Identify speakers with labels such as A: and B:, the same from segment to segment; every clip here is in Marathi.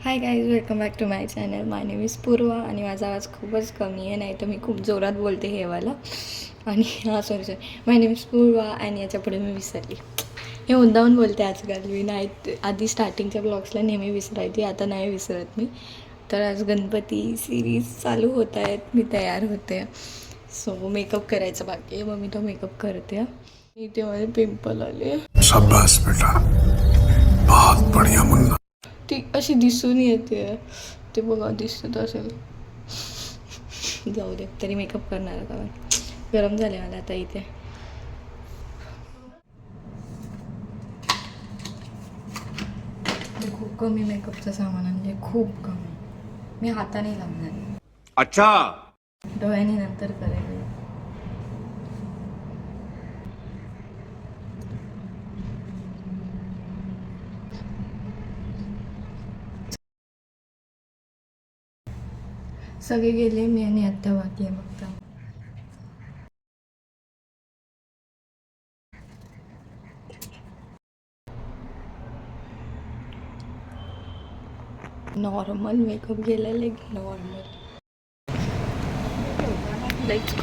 A: High guys, welcome back to my channel. My name is Purva आणि माझा आवाज खूपच कमी आहे, नाही तर मी खूप जोरात बोलते हे वाला. आणि sorry my name is Purva आणि याच्यापुढे मी विसरली. हे मुद्दाहून बोलते आजकाल मी, नाही आधी स्टार्टिंगच्या ब्लॉग्सला नेहमी विसरायची, आता नाही विसरत मी. तर आज गणपती सिरीज चालू होत आहेत, मी तयार होते. सो मेकअप करायचं बाकी आहे, मग मी तो मेकअप करते. इथे माझे पिंपल आले.
B: शाबाश बेटा, बहुत बढ़िया मुन्ना.
A: ती अशी दिसून येते, ते बघा दिसत असेल. जाऊ दे, तरी मेकअप करणार आता. गरम झाले मला आता इथे. खूप कमी मेकअपचं सामान म्हणजे खूप कमी. मी हाताने लावणार.
B: अच्छा,
A: डोळ्याने नंतर करेल. सगळे गेले, मी आणि आत्ता बाकी आहे फक्त. नॉर्मल मेकअप गेलेले, नॉर्मल लाईक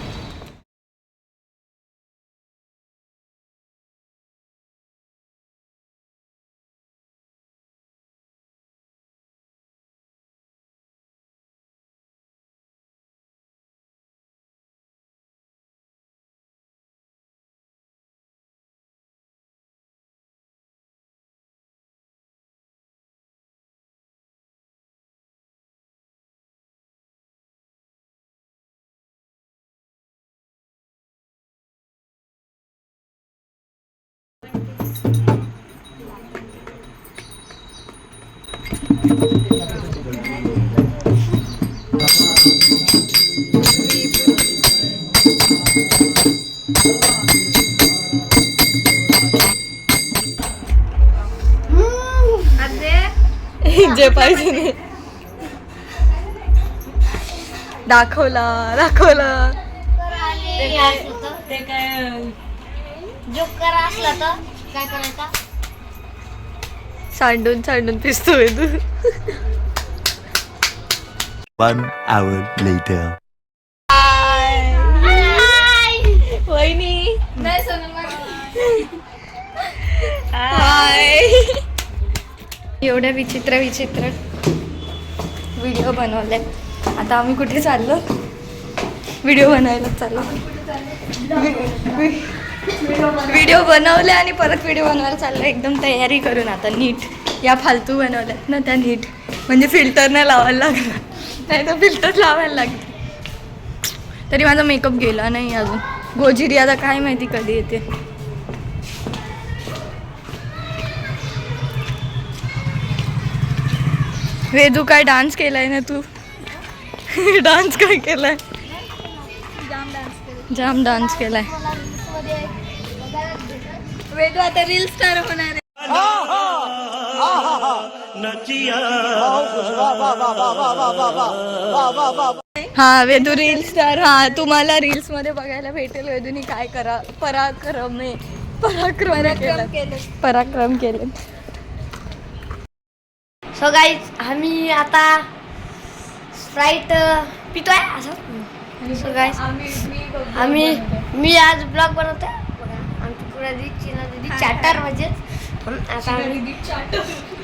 A: जे पाहिजे नाही दाखवला.
C: ते काय जो करा असला तर काय करायचा?
A: सांडून पिसतोय तू.
D: 1 hour later.
A: वहिनी
C: नाही सोनल
A: हाय. एवढ्या विचित्र व्हिडिओ बनवले. आता आम्ही कुठे चाललो? व्हिडिओ बनवायला चाललो. व्हिडिओ बनवले आणि परत व्हिडिओ बनवायला चाललो, एकदम तयारी करून. आता नीट या फालतू बनवल्यात ना त्या नीट, म्हणजे फिल्टर नाही लावायला लागणार, नाही तर फिल्टर लावायला लागते. तरी माझा मेकअप गेला नाही अजून. गोजिरी आता काय माहिती कधी येते. वेदू काय डान्स केलाय ना तू? डान्स काय केलाय? जाम डान्स केलाय. वेदू आता रील स्टार होणार आहे. हा वेदू रील स्टार. हा, तुम्हाला रील्स मध्ये बघायला भेटेल वेदूनी काय पराक्रम केले.
C: सो गाईज, आम्ही आता स्प्राईट पितोय असं. सो गाईज, मी आज ब्लॉग बनवतोय. बघा, आमची पुरा दिदी चॅटर म्हणजे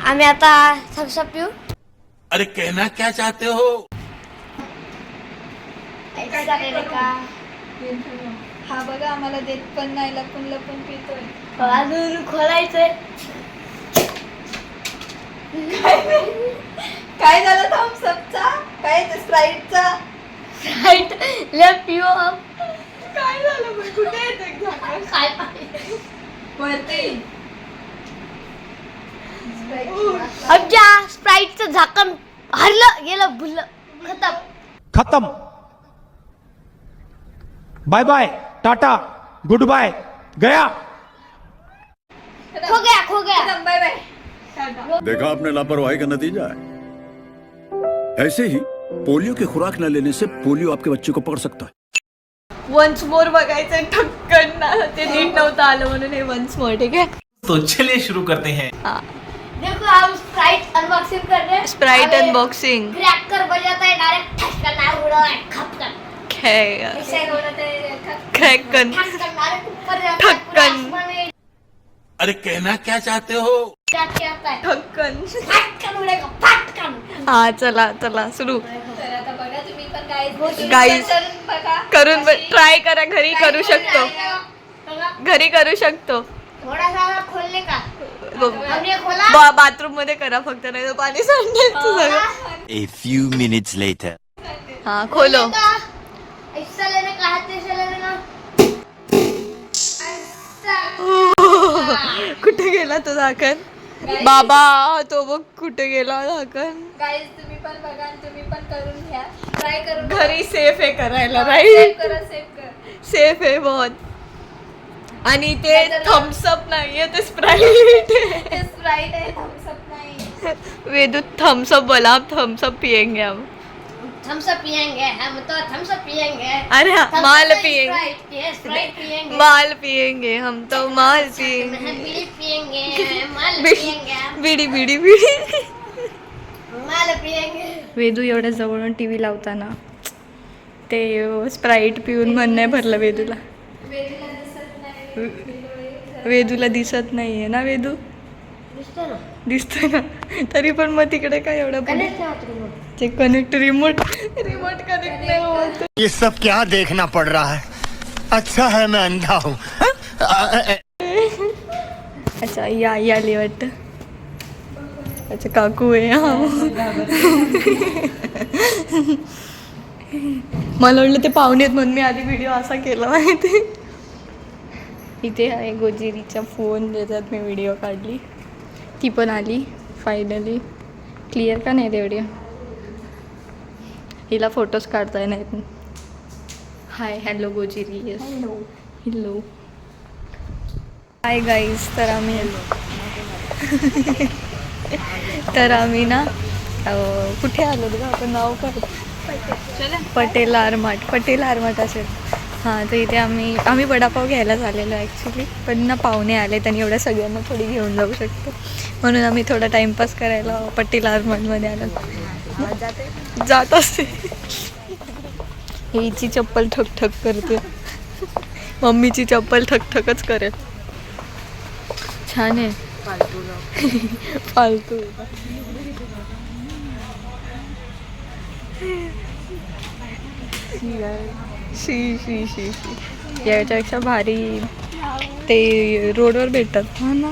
C: आम्ही आता थम्सअप पिऊ.
B: अरे कहना क्या चाहते हो?
C: का
A: हा बघा, आम्हाला देत पण नाही, लपून पितोय.
C: अजून खोलायचंय.
A: काय झालं थम्सअपचा? काय स्प्राईटचा?
C: स्प्राईट ले पिऊ.
A: काय झालं? कुठे येते
C: काय
A: वरती?
C: आमच्या स्प्राईटचं झाकण हरलं गेलं, भुललं,
E: खत्म. Bye bye, tata, good bye, गया.
C: खो गया.
A: Bye bye.
B: देखा आपने लापरवाही का नतीजा है. ऐसे ही पोलियो की खुराक न लेने से पोलियो आपके बच्चे को पकड़ सकता है.
A: वन्स मोर बघायचं ठक्कन ना, ते नीट नव्हतं आलं म्हणून हे वन्स मोर. ठीक आहे,
F: तो चलिए शुरू करते हैं.
A: हाँ
C: देखो हम स्प्राइट अनबॉक्सिंग कर रहे हैं.
A: स्प्राइट अनबॉक्सिंग
C: क्रैकर बजाता है डायरेक्ट ठस करना है उड़ा है खपकन ऐसे बोलते हैं
A: क्रैकन
C: ठस करना है ऊपर जाता है पूरा
A: ठक्कन।
C: आसमान में
B: अरे कहना क्या चाहते हो?
C: क्या आता है
A: ठक्कन
C: फटकन उड़ेगा फटकन
A: हा चला चला सुरू
F: तर आता बघा तुम्ही पण गाईज
A: गाईज
F: बघा
A: करून ट्राय करा घरी करू शकतो घरी करू शकतो
C: थोड़ा सा खोलने का हमने खोला
A: बाथरूम मध्ये करा फक्त नाही तर पाणी सांडायचं सगळं
D: A few minutes later.
A: हा खोलो
C: ऐसा लेने का हाथ से लेने का
A: कुठे गेला तो झाकण बाबा तो बघ कुठे गेला झाकण
F: गाईज तुम्ही पण बघा आणि तुम्ही पण करून घ्या ट्राय करून
A: घरी सेफ आहे करायला
F: सेव
A: राईट
F: करा सेव करा
A: सेफ आहे बहुत आणि ते थम्सअप नाहीये ते स्प्राइट
F: ते स्प्राइट आहे थम्सअप नाही
A: वेदू थम्सअप बोला आप थम्सअप पियेंगे हम
C: थम्स अप पिएंगे हम तो थम्स अप पिएंगे
A: अरे हाँ,
C: Thumbs up
A: माल
C: नहीं,
A: पियेंगे
C: Sprite के स्प्राइट पिएंगे
A: माल पियेंगे हम तो माल पियेंगे
C: बीड़ी पिएंगे माल
A: बीड़ी
C: पिएंगे
A: बीड़ी बीड़ी बीड़ी
C: माल पिएंगे
A: वेदू एवढ्या जवळून टी व्ही लावताना ते स्प्राईट पिऊन मन नाही भरलं वेदूला वेदूला दिसत नाहीये ना वेदू
C: दिसतो ना
A: दिसतोय ना तरी पण मग तिकडे काय एवढं
C: कनेक्ट नाही होत remote.
A: ते कनेक्ट रिमोट कनेक्ट नाही होत
G: ये सब क्या देखना पड़ रहा है? अच्छा है मैं अंधा हूँ.
A: अच्छा या आली वाटतं अच्छा काकू आहे हा मला वाटलं ते पाहुणे आहेत म्हणून मी आधी व्हिडिओ असा केला माहिती इथे आहे गोजिरीचा फोन ज्याच्यात मी व्हिडिओ काढली ती पण आली फायनली क्लिअर का नाही ते व्हिडिओ हिला फोटोज काढता नाहीत हाय हॅलो गोजिरी येस हॅलो हाय गाईज तर आम्ही ना कुठे आलो ग आपण नाव काय पटेल आरमाट असेल हां तर इथे आम्ही वडापाव घ्यायला झालेलो ॲक्च्युली पण ना पाहुणे आले त्यांनी एवढ्या सगळ्यांना थोडी घेऊन जाऊ शकतो म्हणून आम्ही थोडा टाईमपास करायला पटेल आरमाटमध्ये आलो जात असते हिची चप्पल ठक करते मम्मीची चप्पल ठकच करेल छान आहे फालतू शी याच्यापेक्षा भारी ते रोडवर भेटतात हा ना